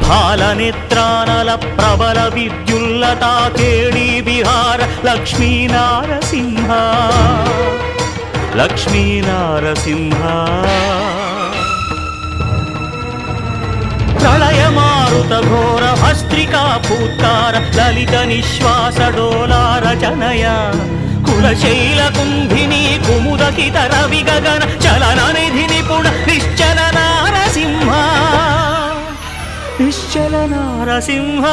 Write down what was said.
हालनेत्रानल प्रबल विद्युल्लता केळी विहार लक्ष्मी नारसिंह लक्ष्मी नारसिंह प्रलय मारुत घोर भस्त्रिका फूत्कार ललित निश्वास डोलार जनया कुलशैल कुंभिनी कुमुदकित रवि गगन चलन निधि निपुण निश्चल नारसिंह निश्चल नारसिंह